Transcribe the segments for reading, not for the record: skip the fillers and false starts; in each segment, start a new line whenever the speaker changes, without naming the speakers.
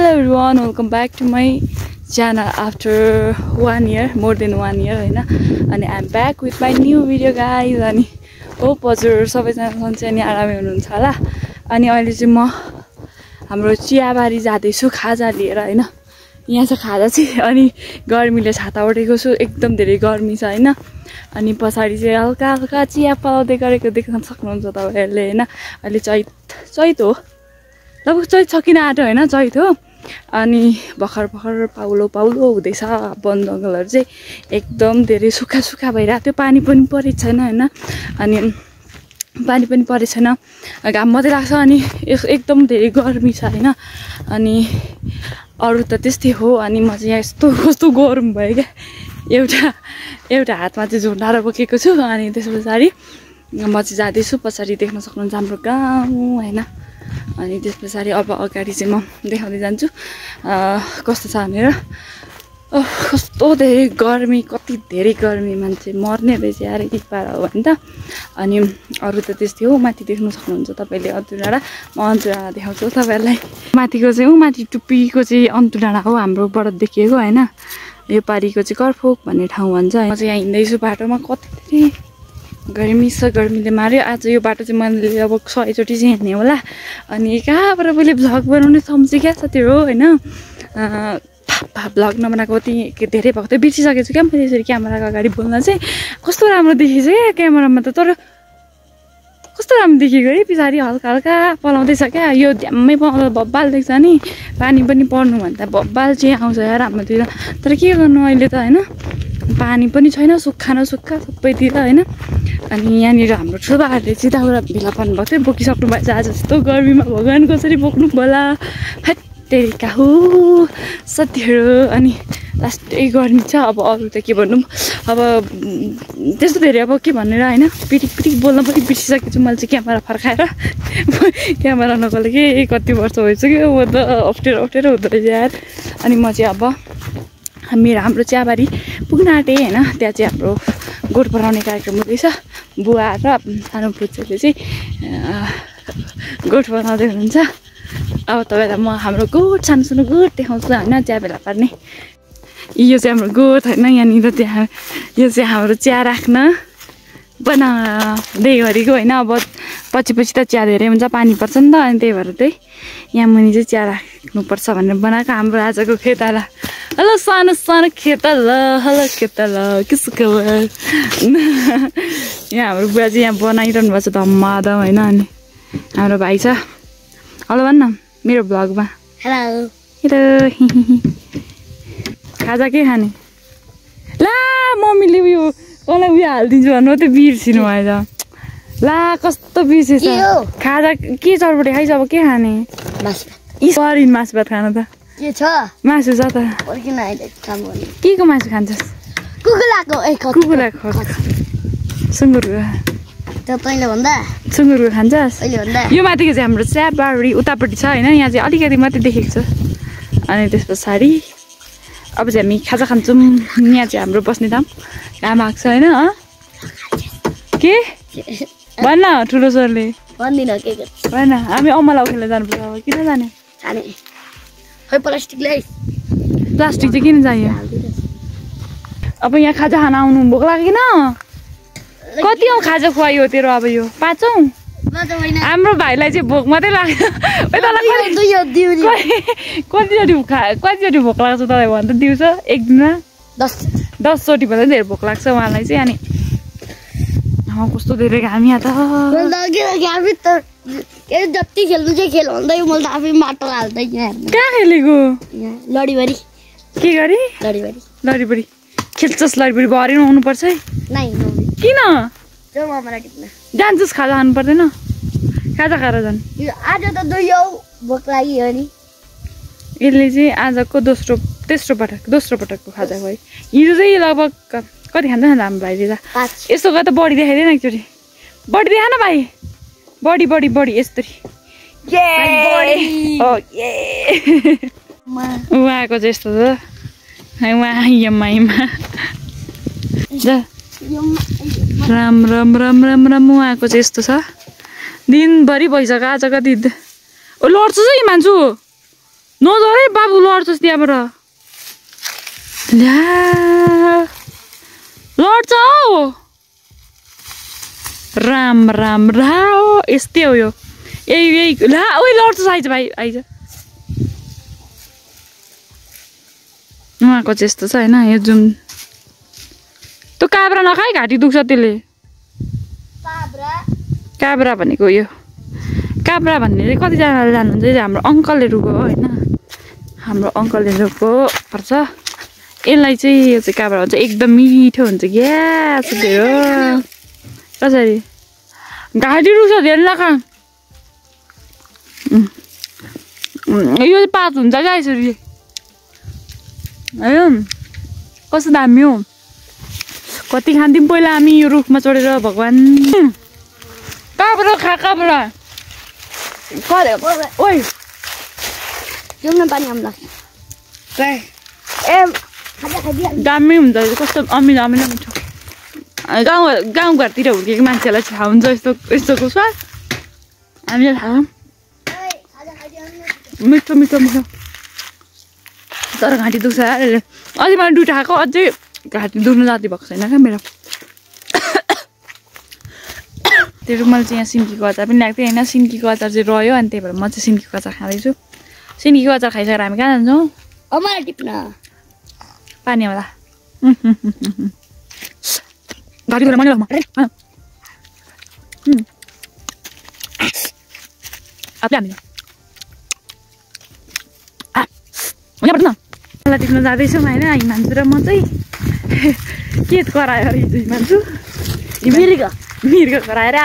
Hello everyone, welcome back to my channel after 1 year, more than 1 year हैन अनि I'm back with my new video guys अनि hope हजुर सबैजना सन्चै अनि आरामै हुनुहुन्छ होला अनि अहिले चाहिँ म हाम्रो चियाबारी जाँदै छु खाजा लिएर हैन यहाँ छ खाजा चाहिँ अनि गर्मीले छाता ओढेको छु एकदम धेरै गर्मी छ हैन अनि पछाडी चाहिँ हल्का हल्का चिया पलाउँदै गरेको देख्न सक्नुहुन्छ तपाईहरुले हैन अहिले चैत हो लगभग चैत सकिन आँट्यो हैन चैत हो अनि भर्खर पाउलो हुँदैछ वन जंगलहरु चाहिँ एकदम धेरै सुक्खा सुक्खा भइरहेको थियो पानी पनि परेको छैन हैन अनि पानी पनि परेको छैन घाम मात्रै लाग्छ अनि एकदम धेरै गर्मी छ हैन अनि अरु त त्यस्तै हो अनि म चाहिँ यहाँ कस्तो गरम भयो के एउटा हातमा चाहिँ झुन्डाएर बोकेको छु अनि त्यसपछि म चाहिँ जाँदै छु पछाडी देख्न सक्नुहुन्छ हाम्रो गाउँ हैन अनि त्यसपछि अब अगाडि चाहिँ म देखाउँदै जान्छु कस्तो छ भनेर कस्तो धेरै गर्मी कति धेरै गर्मी मान्छे मर्ने रहेछ यार एक पारा हो भने त अनि अरु त त्यस्तै हो माथि देख्न सक्नुहुन्छ तपाईले अन्तुडाँडा म अन्तुडाँडा देखाउँछु तपाईहरुलाई माथिको चाहिँ माथि टुप्पीको चाहिँ अन्तुडाँडा हो हाम्रोबाट देखिएको हैन यो पारीको चाहिँ करफोक भन्ने ठाउँ भन्छ म चाहिँ यहाँ हिँड्दै छु बाटोमा कति गर्मी छ गर्मीले मार्यो आज यो बाटो चाहिँ मैले अब 100 चोटी चाहिँ हिँड्ने होला अनि कहाँबाट मैले भ्लग बनाउने सम्झे क्या साथीहरु हैन भ्लग नबनाएको धेरै भएको थियो बिर्सिसकेको छु क्या मैले यसरी क्यामेराको अगाडि बोल्न चाहिँ कस्तो राम्रो देखिन्छ क्या क्यामेरामा त तर कस्तो राम्रो देखेको है पछाडी हल्का हल्का पलाउँदैछ क्या यो ड्याम्मै पलाउँदा बब्बाल देख्छ नि पानी पनि पर्नु भन्दा बब्बाल चाहिँ आउँछ यार हाम्रोतिर तर के गर्नु अहिले त हैन पानी पनि छैन सुक्खा न सुक्खा सबैतिर हैन अनि यहाँनिर हाम्रो ठुलोबाहरूले चाहिँ दाउरा भिला पार्नु भएको थियो बोकिसक्नु भएछ आज यस्तो गर्मीमा भगवान कसरी बोक्नु होला तेरिका हो साथीहरु अनि लास्टै गर्मी छ अब अरु त के भन्नु अब त्यस्तो धेरै अब के भनेर हैन पिटिक बोल्न पनि बिर्सिसकेछु मैले चाहिँ क्यामेरा फर्काएर क्यामेरा नगले के कति वर्ष भइसक्यो म त अप्ठ्यारो हुँदो रहेछ यार अनि म चाहिँ अब हाम्रो चियाबारी पुग्न आँटे हैन त्यहाँ चाहिँ हाम्रो गोठ बनाउने कार्यक्रम हुँदैछ बुवा र सानो पुच्चोले चाहिँ गोठ बनाउँदै हुनुहुन्छ अब तपाईलाई म हाम्रो गोठ सानो गोठ देखाउँछु हैन चिया बेला पार्ने यो चाहिँ हाम्रो गोठ हैन यहाँनिर त्यहाँ यो चाहिँ हाम्रो चिया राख्न बनाउँदै गरेको हैन अब पछि त चिया धेरै हुन्छ पानी पर्छ नि त अनि त्यही भएर चाहिँ यहाँ मुनि चाहिँ चिया राख्नुपर्छ भनेर बनाएको हाम्रो आजको खेताला हेलो सानो खेताला हेलो खेताला कसो खबर यहाँ हाम्रो बुवा चाहिँ यहाँ बनाइरहनु भएको छ धम्माधम हैन अनि हाम्रो भाइ छ हेलो भन्न मेरो भ्लगमा हेलो खाजा के खाने ला मम्मीले उयो तँलाई उयो हालिदिन्छु भन्नु त बिर्सिनु भएछ ला कस्तो बिर्सेछ खाजा के चटपटे खाइस अब के खाने सरिन मासु भात खानु त
के छ
मासु छ त के को मासु खान्छस् कुकुराको सुँगुरको सुँगुरको खान्छस् यो माथिको चाहिँ हाम्रो चियाबारी उतापट्टि छ हैन यहाँ चाहिँ अलिकति मात्रै देखेको छ अनि त्यस पछाडि अब चाहिँ हामी खाजा खान्छौँ यहाँ चाहिँ हाम्रो बस्ने ठाउँ घाम आएको छ हैन के भन्न ठुलो सरले भन हामी अमलाउ खेल्न जानुपर्छ अब किन जाने प्लास्टिक चाहिँ किन चाहियो अब यहाँ खाजा खान आउनु भोक लाग्यो न कति औ खाजा खुवायो तेरो अब यो 5 औ हाम्रो भाइलाई चाहिँ भोक मात्रै लाग्यो कतिचोटि भोक लाग्छ तपाईँ भन्छ दिउँसो एक दिनमा 10 चोटि भन्दा धेरै भोक लाग्छ उहाँलाई चाहिँ अनि कस्तो धेरै घाम यहाँ त
जति खेल्नु चाहिँ खेल भन्दै मैले त आफै माटो हाल्दै
कहाँ खेलेको
लडीबडी
के गरी लडीबडी खेल्छस् लडीबडी भरि आउनु पर्छ है किन जान्छस् खाजा खानु पर्दैन खाजा खाएर जान
आज त 2 भोक लाग्यो नि
यसले चाहिँ आजको तेस्रो पटकको खाजा भयो हिजो चाहिँ लगभग कति खान्छ नि हाम्रो भाइले त यस्तो गर्दा त बढी देखाइदिएन एकचोटि बढी देखा न भाइ बढी यस्तरी उहाँको चाहिँ यस्तो छ उहाँ यम्माइमा राम उहाँको चाहिँ यस्तो छ दिनभरि भइसक्यो आज कति ओ लड्छु चाहिँ मान्छु नजर है बाबु लड्छस् त्यहाँबाट ल्या लड्छ हौ राम राम रा यस्तै हो यो यही ला ओइ लड्छ आइज भाइ आइज उहाँको त्यस्तो छ होइन यो जुन त्यो काब्रा नखाइ घाँटी दुख्छ त्यसले काब्रा भनेको यो काब्रा भन्ने चाहिँ कतिजनाले जान्नुहुन्छ हाम्रो अङ्कलहरूको हो होइन हाम्रो अङ्कलहरूको पर्छ यसलाई चाहिँ यो चाहिँ काब्रा हुन्छ एकदम मिठो हुन्छ क्या सुतेर कसरी घाँटी दुख्छ धेरै नखा यो चाहिँ पात हुन्छ क्या यसरी है कस्तो दामी हो कति खान्थ्यौँ पहिला हामी यो रुखमा चढेर भगवान् काब्रा खा काब्रा ओइ दामी हुन्छ कस्तो अमिलो अमिलो मिठो गाउँघरतिर हुर्केको मान्छेलाई थाहा हुन्छ यस्तोको स्वाद हामीले थाहा मिठो मिठो मिठो तर घाँटी दुख्छ अझै मैले दुइटा खाएको अझै घाँटी दुख्नु जाति भएको छैन क्या मेरो त्यो रुमाल चाहिँ यहाँ सिन्कीको अचार पनि ल्याएको थियो होइन सिन्कीको अचार चाहिँ रह्यो अनि त्यही भएर म चाहिँ सिन्कीको अचार खाँदैछु सिन्कीको अचार खाइसकेर हामी कहाँ जान्छौँ
अमला टिप्न
पानी होला घाँटी दुख्दा मैले यहाँबाट न मलाई टिप्न जाँदैछौँ होइन हिमान्छु र म चाहिँ के करायो अरे हिजो हिमान्छु मिर्ग कराएर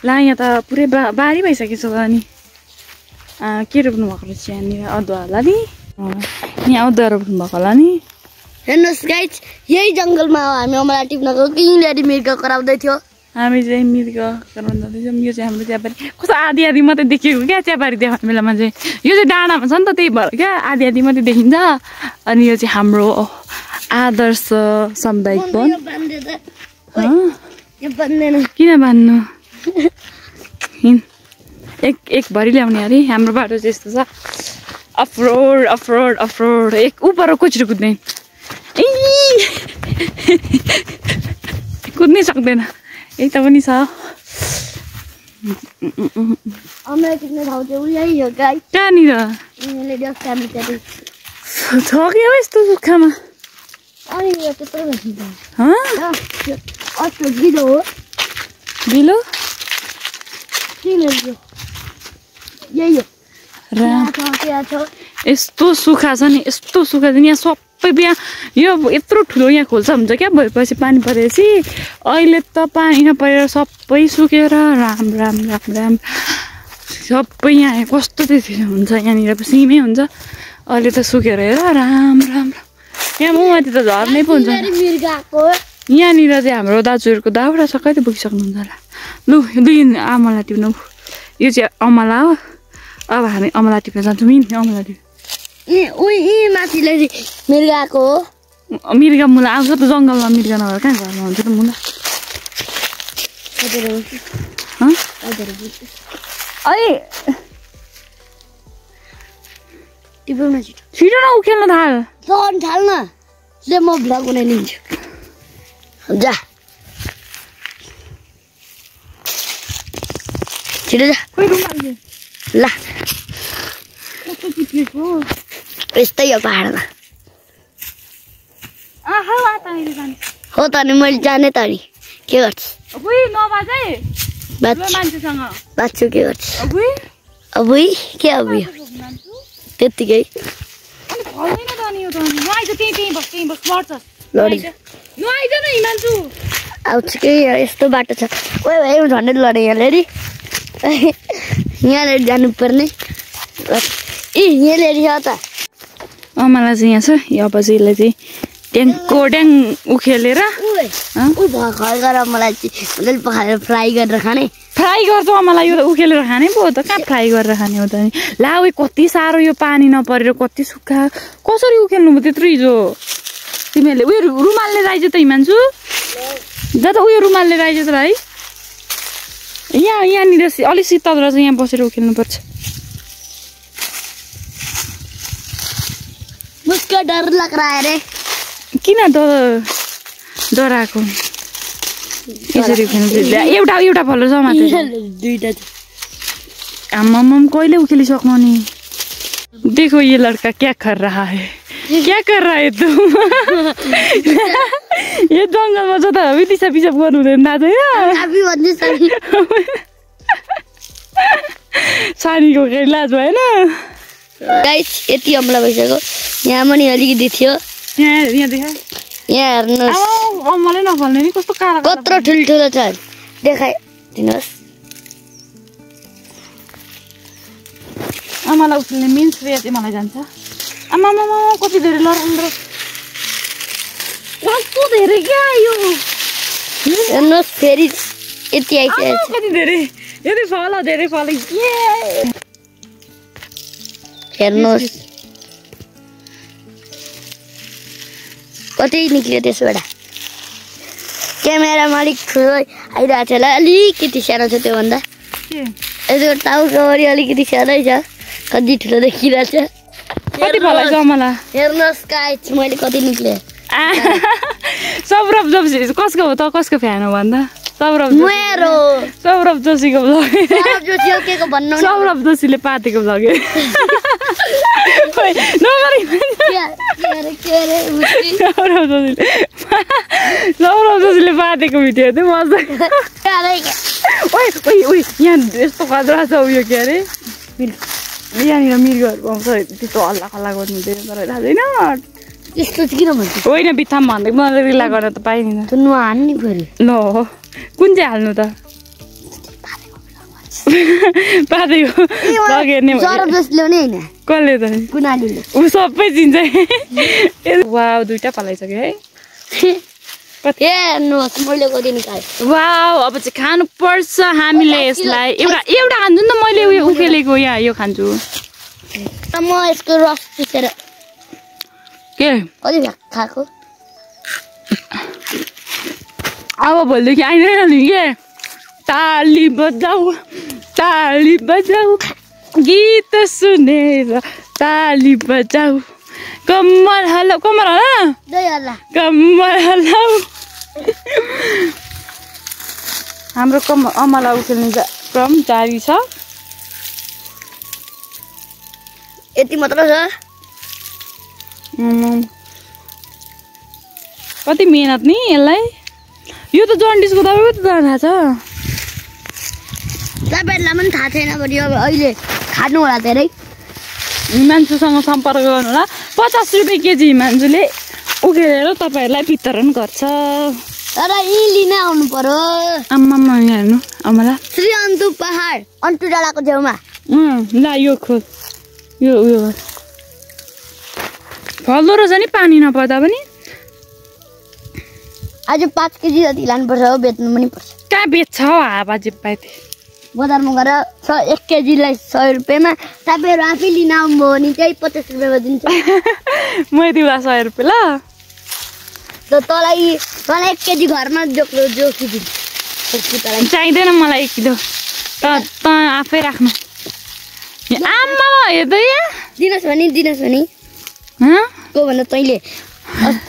ला यहाँ त पुरै बारी भइसकेछ अनि के रोप्नु भएको रहेछ यहाँनिर अदुवा होला नि यहाँ अदुवा रोप्नु भएको होला नि
हेर्नुहोस् गाइज यही जङ्गलमा हामी अमला टिप्न गएको कि यिनीहरू मिर्ग कराउँदै थियो
हामी चाहिँ मिर्ग कराउनु जाँदैछौँ यो चाहिँ हाम्रो चियाबारी कस्तो आधी आधी मात्रै देखेको क्या चियाबारी देखाउने बेलामा चाहिँ यो चाहिँ डाँडामा छ नि त त्यही भएर क्या आधी आधी मात्रै देखिन्छ अनि यो चाहिँ हाम्रो आदर्श सामुदायिक वन किन बान्नु एक भरि ल्याउने अरे हाम्रो बाटो चाहिँ यस्तो छ अफरोड अफरोड अफरोड एक उपर कसरी कुद्ने कुद्नै सक्दैन एक त पनि छ कहाँनिर छ कि हो यस्तो सुक्खामा गिलो यस्तो सुखा छ नि यस्तो सुखा छ नि यहाँ सबै बिहा यो यत्रो ठुलो यहाँ खोल्सा हुन्छ क्या भएपछि पानी परेपछि अहिले त पानी नपरेर सबै सुकेर राम राम राम राम सबै यहाँ कस्तो चाहिँ हुन्छ यहाँनिर सिमै हुन्छ अहिले त सुकेर हेर राम राम यहाँ माथि त झर्नै पो हुन्छ यहाँनिर चाहिँ हाम्रो दाजुहरूको दाउरा छ कहिले पुगिसक्नुहुन्छ होला लु अमला टिप्नु यो चाहिँ अमला हो अब हामी अमला टिप्न जान्छौँ नि अमला टिप्नु
माथिले मिर्गाको हो
मिर्गा मुला आउँछ त जङ्गलमा मिर्गा नभएर कहाँ घरमा हुन्छ त मुला छिटो न उखेल्न थाल
थाल्न म भ्लग बनाइदिन्छु जा छिटो जा ल यस्तै हो पाहाडमा हो त नि मैले जाने त नि के गर्छु बाँच्छु के गर्छु अब के अब यो त्यत्तिकै आउँछु के यस्तो बाटो छ ओ भाइ झन्डै लडे यहाँनिर यहाँनिर जानुपर्ने यहाँनिर छ त
अमला चाहिँ यहाँ छ यो अब चाहिँ यसलाई चाहिँ ट्याङको ट्याङ उखेलेर
मलाई चाहिँ पकाएर फ्राई गरेर खाने
फ्राई गर्छ अमला यो त उखेलेर खाने पो हो त कहाँ फ्राई गरेर खाने हो त नि ला उयो कति साह्रो यो पानी नपरेर कति सुक्खा कसरी उखेल्नु भयो त्यत्रो हिजो तिमीहरूले उयो रुमालले राइज त हिमान्छु जा त उयो रुमालले राइज त भाइ यहाँनिर अलिक शीतल रहेछ यहाँ बसेर उखेल्नुपर्छ
मुझे डर लग रहा है रे।
किन डराएको यसरी खेल्नु एउटा फलो समातेर
दुईटा
आम्माम कहिले उखेलिसक्नु नि देखो ये लड़का क्या कर रहा है क्या कर रहा है तुम यो जङ्गलमा छ त पिसाब पिसाब गर्नु हुँदैन नाच्दैन सानीको केही लाज भएन
गाइस यति अम्ला भइसक्यो यहाँ पनि अलिकति थियो
यहाँ देखा
यहाँ हेर्नुहोस्
अम्माले नफल्ने नि कस्तो काला
कत्रो ठुल्ठुलो छ देखाइदिनुहोस्
आमालाई उखेल्ने मेन श्रेय चाहिँ मलाई जान्छ आमा कति धेरै लड्रो कस्तो धेरै क्या यो
हेर्नुहोस् फेरि यति आइसकेको छ
कति धेरै यति फल
हेर्नुहोस् कतै निक्ल्यो त्यसबाट क्यामेरामा अलिक ठुलो आइरहेको छ होला अलिकति सानो छ त्योभन्दा यसको टाउकोभरि अलिकति सानै छ कति ठुलो देखिरहेछ
कति फलाइछ मलाई
हेर्नुहोस् गाइस मैले कति निक्ले
सौरभ जोशी कसको हो त कसको फ्यान हो भन्दा सौरभ जोशीको भ्लग सौरभ जोशीले पातेको भ्लग सौरभ जोशीले पातेको भिडियो थियो मजा यहाँ यस्तो खतरा छ उयो के अरे यहाँनिर मृगहरू पाउँछ त्यस्तो हल्ला खल्ला गर्नु हुँदैन तर थाहा छैन
त्यस्तो चाहिँ किन भन्छ
होइन बित्थामा भन्दै मलाई रिला गर्न त पाइँदैन
हान्ने पऱ्यो
ल कुन चाहिँ हाल्नु त पातेको लगेर्ने कसले त ऊ सबै चिन्छ वाउ दुईटा फलाइसक्यो है वाउ अब चाहिँ खानु पर्छ हामीले यसलाई एउटा खान्छु नि त मैले उयो उखेलेको यहाँ यो खान्छु
म यसको रस पिसेर
के
कति खाएको
अब भोलिदेखि आइँदैन नि के ताली बजाऊ गीत सुनेर ताली बजाऊ कम्मर हल्लाऊ हाम्रो अमला उखेल्ने क्रम जारी छ
यति मात्र छ
कति मेहनत नि यसलाई यो त जन्डिसको दबाई त थाहा छ
तपाईँहरूलाई पनि थाहा छैन भने अब अहिले खानु होला धेरै
हिमांशुसँग सम्पर्क गर्नु होला 50 रुपियाँ केजी हिमांशुले उखेलेर तपाईँहरूलाई वितरण गर्छ
तर यी लिन आउनु पर्यो
आम्मामा हेर्नु अमला
श्री अन्तु पहाड अन्तु डाँडाको छेउमा
ल यो खोल यो उयो फल्दो रहेछ नि पानी नपर्दा पनि
आज 5 केजी जति लानुपर्छ हो बेच्नु पनि पर्छ
कहाँ बेच्छ हौ हावा जिप्पाइथे
बजारमा गएर 1 केजीलाई 100 रुपियाँमा तपाईँहरू आफै लिन आउनुभयो भने चाहिँ 50 रुपियाँमा दिन्छ
म तिमीलाई 100 रुपियाँ ल
तँलाई 1 केजी घरमा जोखिदिन्छु
चाहिँदैन मलाई 1 किलो त आफै राख्नु आम्मा हेर्दै
दिनुहोस् भने को भन्दा तैँले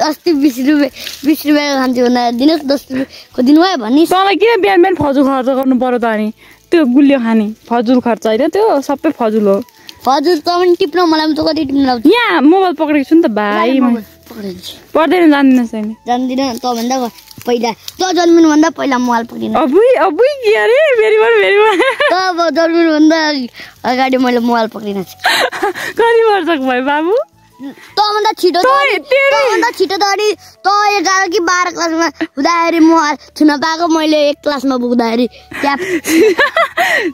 अस्ति 20 रुपियाँ खान्छु भन्दा दिनुहोस् 10 रुपियाँको दिनुभयो भने
तँलाई किन बिहान बिहान फजुल खर्च गर्नु पर्यो त अनि त्यो गुलियो खाने फजुल खर्च होइन त्यो सबै फजुल हो
फजुल त पनि टिप्न मलाई त कति टिप्न लाउँछ
यहाँ मोबाइल पक्रेको छु नि त भाइ पढ्दैन जान्दिनँ
त भन्दा पहिला त जन्मिनुभन्दा पहिला मोबाइल पक्रिनु
अबुई के अरे
त अब जन्मिनुभन्दा अगाडि मैले मोबाइल पक्रिनु
कति वर्षको भयो बाबु
तँभन्दा छिटो त अनि त 11 कि 12 क्लासमा हुँदाखेरि मोबाइल छुन पाएको मैले 1 क्लासमा पुग्दाखेरि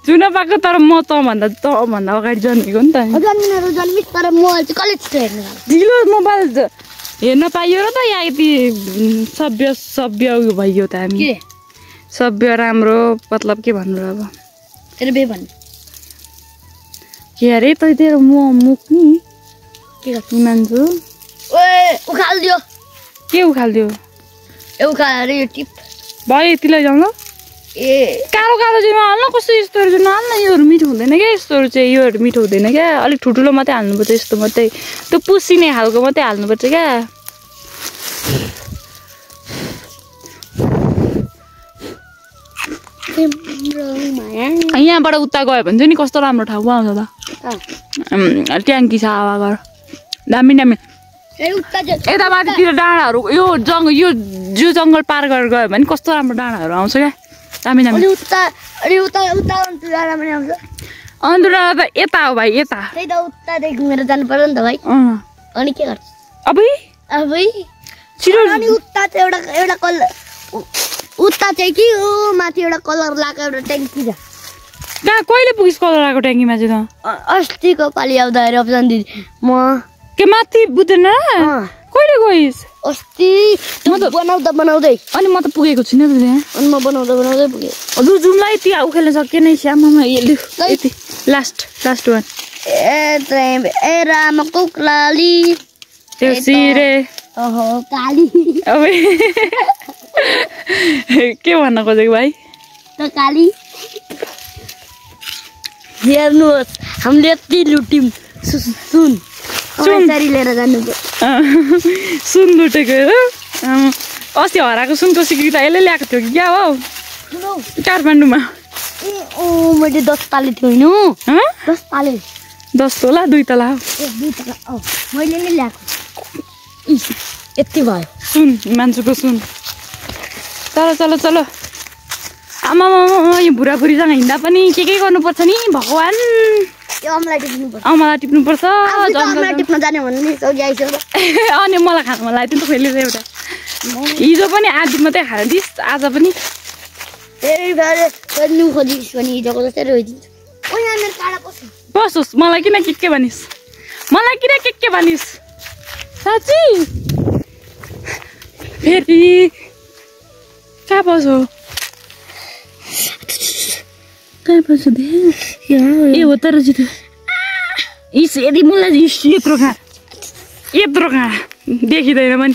छुन पाएको तर म तँभन्दा अगाडि जन्मेको नि त
जन्मिस तर मोबाइल चाहिँ कसले छिटो हेर्नु
ढिलो मोबाइल हेर्न पाइयो र त यहाँ यति सभ्य उयो भइयो त हामी सभ्य राम्रो मतलब के भन्नु र अब
तेरो भन्नु
के अरे तेरो मुख नि हिमांशु
उखालिदियो
के उखालिदियो
उखालेर यो टिप
भयो यति लैजाउँ ल कालो कालो चाहिँ नहाल्न कस्तो यस्तोहरू चाहिँ नहाल्न योहरू मिठो हुँदैन क्या यस्तोहरू चाहिँ योहरू मिठो हुँदैन क्या अलिक ठुल्ठुलो मात्रै हाल्नुपर्छ यस्तो मात्रै त्यो पुसिने खालको मात्रै हाल्नुपर्छ क्या यहाँबाट उता गयो भने चाहिँ नि कस्तो राम्रो ठाउँ आउँछ त ट्याङ्की छ हावाघर दामी दामी यता माथितिर डाँडाहरू यो जङ्गल पार गरेर गयो भने कस्तो राम्रो डाँडाहरू आउँछ क्या दामी दामी अन्त डाँडा त यता हो भाइ यता
घुमेर जानु पर्यो नि त भाइ अनि के गर्छ
अबै
अनि उता चाहिँ एउटा कलर उता चाहिँ कि माथि एउटा कलर लगाएको एउटा ट्याङ्की छ
कहाँ कहिले पुगिस् कलर आएको ट्याङ्कीमा चाहिँ त
अस्तिको पालि आउँदाखेरि अप्सन दिदी म
के माथि बुझ्दैन कहिले गइस्
अस्ति बनाउँदै
अनि म त पुगेको छुइनँ त त्यहाँ
अनि म बनाउँदै पुगेँ
हजुर जुमलाई यति उखेल्न सकेन श्याममा यति लास्ट वान
ए राम कुक्लाली
त्यो सिरे
ओहो काली
अब के भन्न खोजेको भाइ
त काली हेर्नुहोस् हामीले यति लुट्यौँ सुन लिएर जानु
सुन लुटेको अस्ति हराएको सुनको सिक्री त यसले ल्याएको थियो कि क्या हो काठमाडौँमा
मैले 10 ताले थियो होइन 10 ताले
10 तोला 2 तला हो
2 तला मैले नै ल्याएको यति भयो
सुन मान्छेको सुन चलो आमा यो बुढाबुढीसँग हिँड्दा पनि के गर्नुपर्छ नि भगवान् अमला टिप्नुपर्छ
टिप्न जाने भन्ने
अनि मलाई खानु मन लाग्यो नि त फेरि एउटा हिजो पनि आधी मात्रै खाएर दिस् आज पनि बसोस् मलाई किन के भनिस् साँच्ची फेरि कहाँ बसो ए हो तर चाहिँ यदि मलाई यत्रो कहाँ देखिँदैन पनि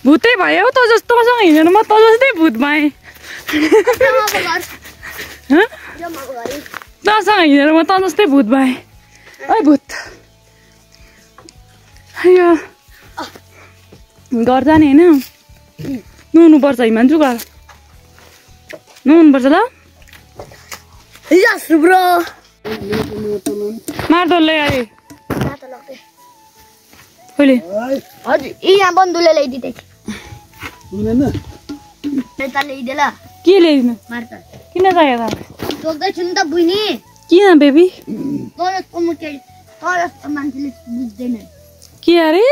भूतै भयो त तँसँग हिँडेर म त जस्तै भूत भएँ तँसँग हिँडेर म त जस्तै भूत भएँ है भूत घर जाने होइन नुहाउनुपर्छ हिमान्छु घर नुहाउनुपर्छ ल मार्दोलले आए कहिले
हजुर यहाँ बन्धुले ल्याइदिँदै
के ल्याइदिनु किन चाहियो त
सोध्दैछु नि त बुझ्ने
किन बेबी
मान्छेले बुझ्दैन
के अरे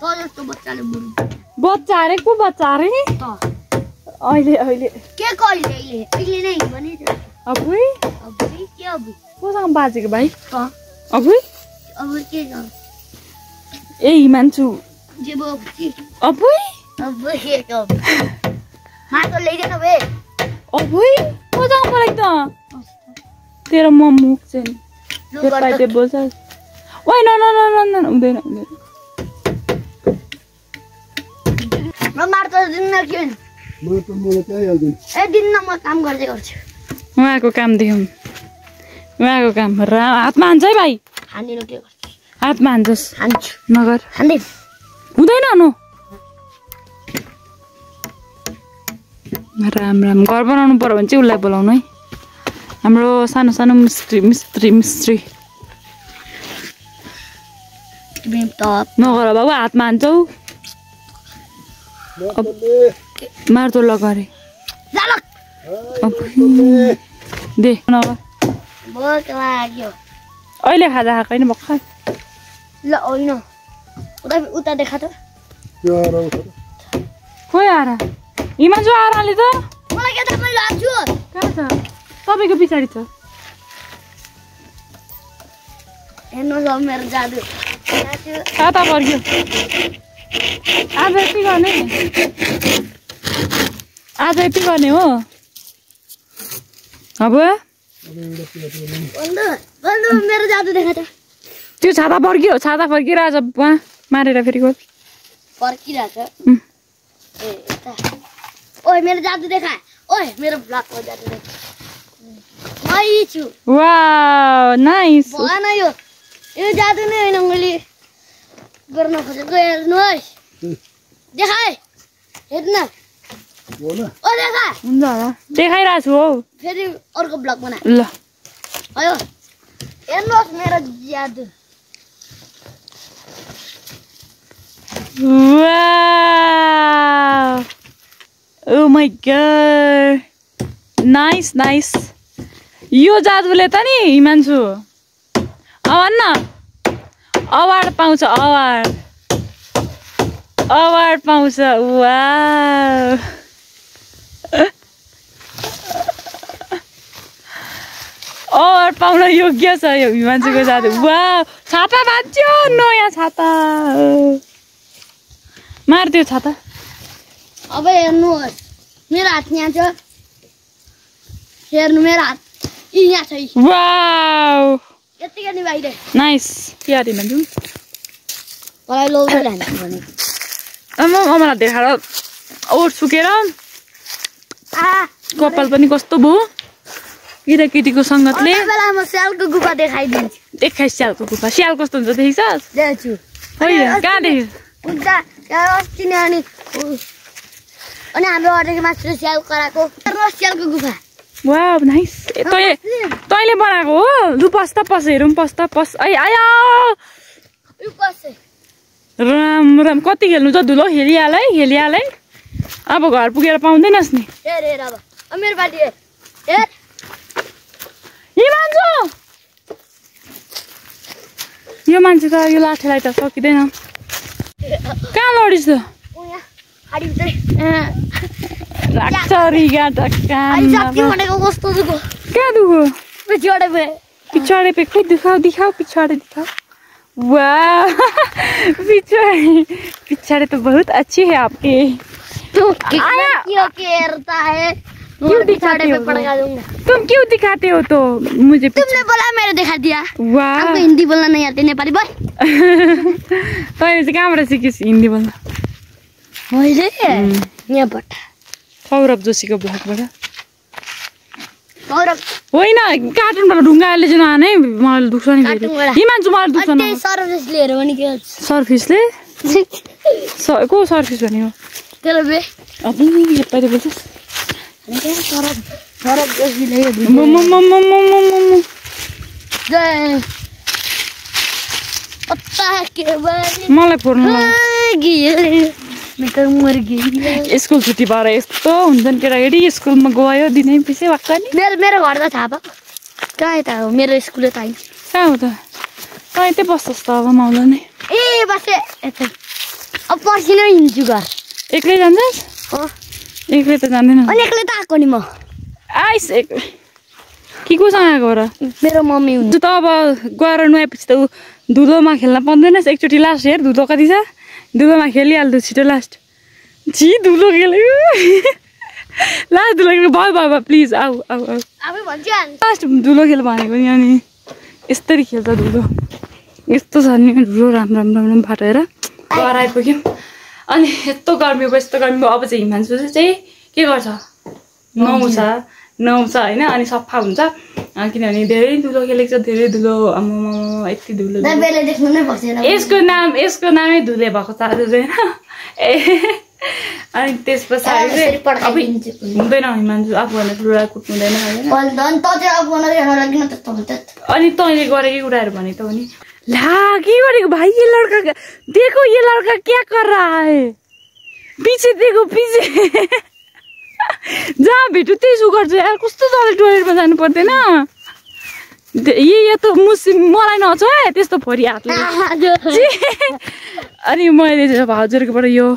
बच्चाले
बच्चा अरे को बच्चा अरे अहिले
के अहिले नै भने
अबुई
के
कोसँग बाजेको भाइ
अब के
ए हिमान्छु अबुई
माटो ल्याइदेन बे
अबुई कोसँग परेको त तेरो मुख चाहिँ पाइते बोल्छ ओइ न हुँदैन
माटो दिन्न के दिन्न म काम गर्छु
उहाँको काम देखाउँ उहाँको काम हातमा हान्छ है भाइ
हान्दिनु के गर्छु
हातमा हान्छस्
हान्छु
नगर
हान्दिन
हुँदैन नो राम घर बनाउनु पर्यो भने चाहिँ उसलाई बोलाउनु है हाम्रो सानो सानो मिस्त्री नगर बाबु हातमा हान्छौ मार्दो लगरे दे नगर अहिले खाजा खाएको होइन भर्खर
ल होइन उता देखा त
खोइ आएर हिमान्छु आराले त
मलाई के थाहा मैले हान्छु
कहाँ छ तपाईँको पछाडि छ
हेर्नुहोस् अब मेरो जादु
खाता पर्क्यो आज यति गर्ने हो अब
मेरो जादु देखा त
त्यो छाता फर्किरहेछ उहाँ मारेर फेरि
फर्किरहेछ ओए मेरो जादु देखा ओए मेरो ब्लगको जादु देखा मै छु
वाउ नाइस
भएन यो जादु नै होइन मैले गर्न खोजेको हेर्नुहोस् देखाए हेर्न ओ देखा
हुन्छ होला देखाइरहेको छु हौ
फेरि अर्को ब्लग बना
ल
आयो हेर्नुहोस् मेरो जादु
wow oh my god nice nice यो जादुले त नि हिमान्छु भन्न अवार्ड पाउँछ अवार्ड पाउँछ वाउ अवार्ड पाउन योग्य छ यो हिमान्छुको जादु वाउ छाता भाँच्यो नयाँ छाता मार्दियो छाता
अब हेर्नुहोस् मेरो हात यहाँ छ हेर्नु मेरो हात यहाँ छ
वाउ
यतिकै नि बाहिर
नाइस के दिनु जाउँ
मलाई लौरो ल्यान्छु भने
मलाई देखाएर ओठ सुकेर कपाल पनि कस्तो भयो केटाकेटीको सङ्गतले
बेला म स्यालको गुफा देखाइदिन्छु
देखाइ स्यालको गुफा स्याल कस्तो हुन्छ देखिसस्
देख्छु
होइन कहाँ देख्यो
उता अस्ति नै अनि हाम्रो अटेको मासु स्याल कराएको स्यालको गुफा
वाउ नाइस तैँले बनाएको हो लु पस् त पस हेरौँ पस् त पस् आयो राम राम कति खेल्नु छ धुलो खेलिहाल है अब घर पुगेर पाउँदैनस् नि
हेर अब मेरो बाटी हेर
हिमान्छु यो मान्छे त यो लाठीलाई त सकिँदैन कहाँ लडिस् त
कस्तो दुखो
कहाँ दुखो पिछाडे पे खोइ दिखाओ पिछाडे दिखाओ वाह पिछाड़े तो बहुत अच्छी है आपके
क्यों कहता है
क्यों दिखाते हो तुम क्यों दिखाते हो तो मुझे
तुमने बोला मैंने दिखा दिया
वाह
आपको हिंदी बोलना नहीं आती नेपाली बोल
तैँले चाहिँ कहाँबाट सिकिस् हिन्दी बोल्न
मैले यहाँबाट
सौरभ जोशीको ब्लगबाट
सौरभ
होइन कार्टुनबाट ढुङ्गाले चाहिँ नआने मलाई दुख्छ नि हिमान्छु मलाई दुख्छ नि
सौरभ जोशीले हेऱ्यो भने के
सर्फिसले को सर्फिस भन्यो
तेरो बे
अब यता बोल्छस्
सौरभ जोशीले
मलाई फोर्नु स्कुल छुट्टी भएर यस्तो हुन्छन् केटाकेटी स्कुलमा गयो दिनै पछि भक्क नि
मेरो घर त थाहा भयो कहाँ यता हो मेरो स्कुल त होइन
कहाँ हो त कहाँ यतै बस्छस् त अब माउला नै
ए बसे यतै अब पर्सि नै हिँड्छु घर
एक्लै जान्छस् एक्लै त जाँदैन
अनि एक्लै त आएको नि म
आइस एक्लै के कोसँग आएको र
मेरो मम्मी हुन्छ
त अब गएर नुहाएपछि त ऊ धुलोमा खेल्न पाउँदैनस् एकचोटि लास्ट हेर धुलो कति छ धुलोमा खेलिहाल्छु छिटो लास्ट धुलो खेल्यो लास्ट धुलो खेल्नु भयो प्लिज आऊ लास्ट धुलो खेल भनेको नि अनि यस्तरी खेल्छ धुलो यस्तो छ नि धुलो राम्रो फाटेर घर आइपुग्यौँ अनि यस्तो गर्मी भयो अब चाहिँ हिमान्छु चाहिँ के गर्छ नुहाउँछ होइन अनि सफा हुन्छ किनभने धेरै धुलो खेलेको छ धेरै धुलो यति धुलो यसको नामै धुले भएको छ आज होइन ए अनि त्यस पछाडि हुँदैन हिमान्छु आफूभन्दा ठुलोलाई कुट्नु हुँदैन अनि तैँले गरेकै कुराहरू भने त हो नि ला के गरेको भाइ ये लड़का देखो ये लड़का क्या कर रहा है पीछे देखो पीछे जहाँ भेट्यो त्यही सु गर्छु यार कस्तो तल टोइलेटमा जानु पर्दैन यो त मलाई नछ है त्यस्तो फोरी हातले अनि मैले हजुरकोबाट यो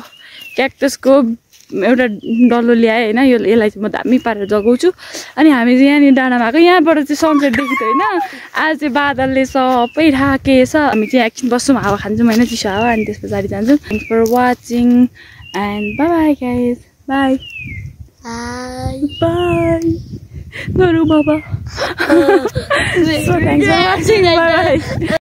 क्याक्टसको एउटा डल्लो ल्याएँ होइन यसलाई चाहिँ म दामी पारेर जगाउँछु अनि हामी चाहिँ यहाँनिर डाँडामा आएको यहाँबाट चाहिँ सनसेट देखिन्छ होइन आज चाहिँ बादलले सबै ढाकेछ हामी चाहिँ एकछिन बस्छौँ हावा खान्छौँ होइन चिसो हावा अनि त्यस पछाडि जान्छौँ thanks for watching and bye guys bye bye गरौँ बाबा